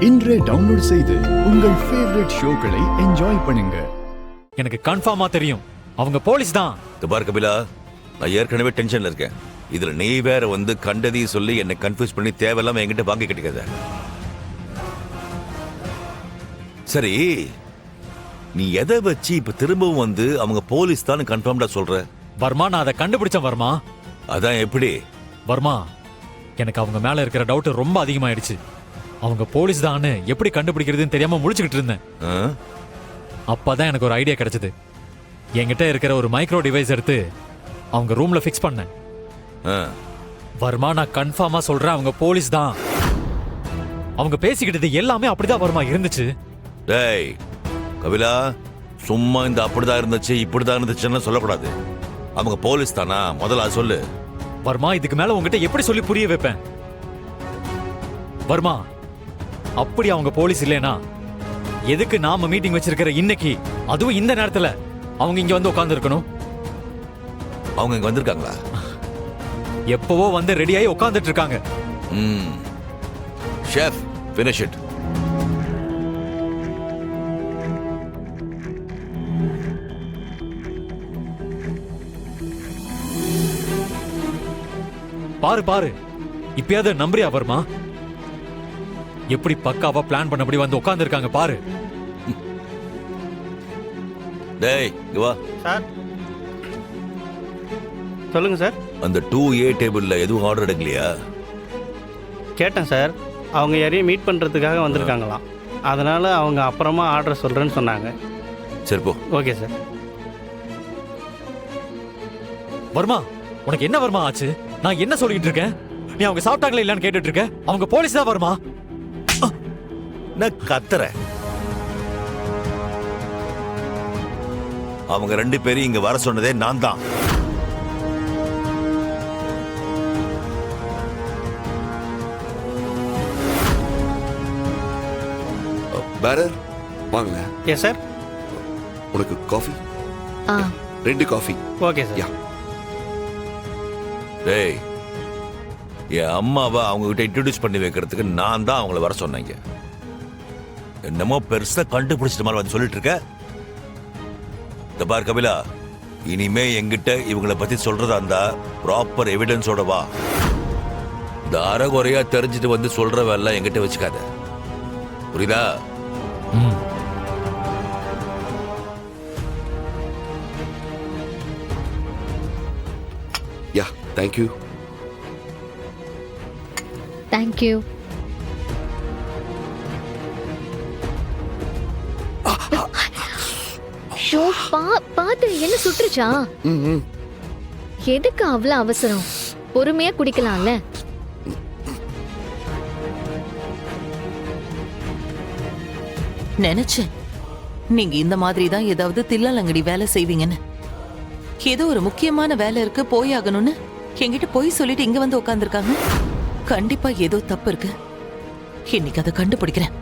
இன்றே டவுன்லோட் செய்து உங்கள் ஃபேவரட் ஷோக்களை என்ஜாய் பண்ணுங்க. எனக்கு கன்ஃபார்மா தெரியும் அவங்க போலீஸ் தான். பார் கபிலா, நான் ஏற்கனவே டென்ஷன்ல இருக்கேன். இதுல நீ வேற வந்து கண்டதையும் சொல்லி என்னை கன்ஃபியூஸ் பண்ணி தேவையில்லாம என்கிட்ட வாங்கி கட்டிக்காத. சரி, நீ எதை வச்சு இப்ப திரும்பவும் வந்து அவங்க போலீஸ் தான் கன்ஃபார்ம்டா சொல்ற? வர்மா, நான் அதை கண்டுபிடிச்சேன் வர்மா. அதான் எப்படி? வர்மா, எனக்கு அவங்க மேல இருக்கிற டவுட் ரொம்ப அதிகமாயிடுச்சு. அவங்க போலீஸ் தான் எப்படி கண்டுபிடிக்கிறதுன்னு தெரியாம முழிச்சுக்கிட்டு இருந்தேன். அப்பதான் எனக்கு ஒரு ஐடியா கிடைச்சது. என்கிட்ட இருக்கிற ஒரு மைக்ரோ டிவைஸ் எடுத்து அவங்க ரூம்ல ஃபிக்ஸ் பண்ணேன். வர்மா, நான் கன்ஃபார்மா சொல்றேன், அவங்க போலீஸ் தான். அவங்க பேசிக்கிட்டது எல்லாமே அப்படிதான் வர்மா இருந்துச்சு. டேய் கபிலா, சும்மா இந்த அப்படிதான் இருந்துச்சு இப்படிதான் இருந்துச்சுன்னு சொல்லக்கூடாது. அவங்க போலீஸ் தானா? முதல்ல அது சொல்லு. வர்மா, இதுக்கு மேல உங்ககிட்ட எப்படி சொல்லி புரிய வைப்பேன்? வர்மா, அப்படி அவங்க போலீஸ் இல்லைனா எதுக்கு நாம மீட்டிங் வச்சிருக்கிற இன்னைக்கு, அதுவும் இந்த நேரத்துல அவங்க இங்க வந்து உட்கார்ந்து இருக்கணும்? அவங்க இங்க வந்திருக்காங்களா? எப்பவோ வந்து ரெடியாகி உட்கார்ந்துட்டு இருக்காங்க. Chef, finish it. பாரு பாரு, இப்பயாவது நம்புறியா வர்மா? எப்படி பக்காவா பிளான் பண்ணபடி வந்து உட்கார்ந்து இருக்காங்க பாரு. டேய் இங்க வா. சார் சொல்லுங்க சார். அந்த 2A டேபிள்ல எதுவும் ஆர்டர் எடுக்கலையா? கேட்டேன் சார். அவங்க யாரையும் மீட் பண்ணுறதுக்காக வந்திருக்காங்களாம். அதனால அவங்க அப்புறமா ஆர்டர் சொல்கிறேன்னு சொன்னாங்க. சரி போ. Okay sir. வர்மா, உனக்கு என்ன வர்மா ஆச்சு? நான் என்ன சொல்லிட்டு இருக்கேன்? நீ அவங்க சாப்பிட்டாங்களா இல்லன்னு கேட்டுட்டு இருக்க. அவங்க போலீஸ் தான் வர்மா. நான் கத்துறேன். அவங்க 2 பேரும் இங்க வர சொன்னதே நான் தான். பேரர் வாங்க. Yes sir. உனக்கு coffee? 2 coffee. Okay sir. Yeah. டேய், என் அம்மாவை அவங்க கிட்ட இன்ட்ரோடியூஸ் பண்ணி வைக்கிறதுக்கு நான் தான் அவங்கள வர சொன்னேங்க. என்னமோ பெருசா கண்டுபிடிச்சிட்ட மாதிரி வந்து சொல்லிட்டு இருக்க. இந்த பார் கபிலா, இனிமே என்கிட்ட இவங்கள பத்தி சொல்றதா இருந்தா ப்ராப்பர் எவிடன்ஸோட வா. இந்த அறகுறையா தெரிஞ்சுட்டு வந்து சொல்ற வேலை என்கிட்ட வச்சுக்காத, புரியுதா? யா, தேங்க்யூ. தேங்க்யூ. ஷோ, பாத்து என்ன சுட்டுருச்சா? எதுக்கு அவ்வளவு அவசரம்? பொறுமையா குடிக்கலாம்ல. நினைச்சேன் நீங்க இந்த மாதிரி தான் ஏதாவது தில்லாலங்கடி வேலை செய்வீங்கன்னு. ஏதோ ஒரு முக்கியமான வேலை இருக்கு, போயாகணும்னு என்கிட்ட போய் சொல்லிட்டு இங்க வந்து உட்கார்ந்துருக்காங்க. கண்டிப்பா ஏதோ தப்பு இருக்கு. இன்னைக்கு அதை கண்டுபிடிக்கிறேன்.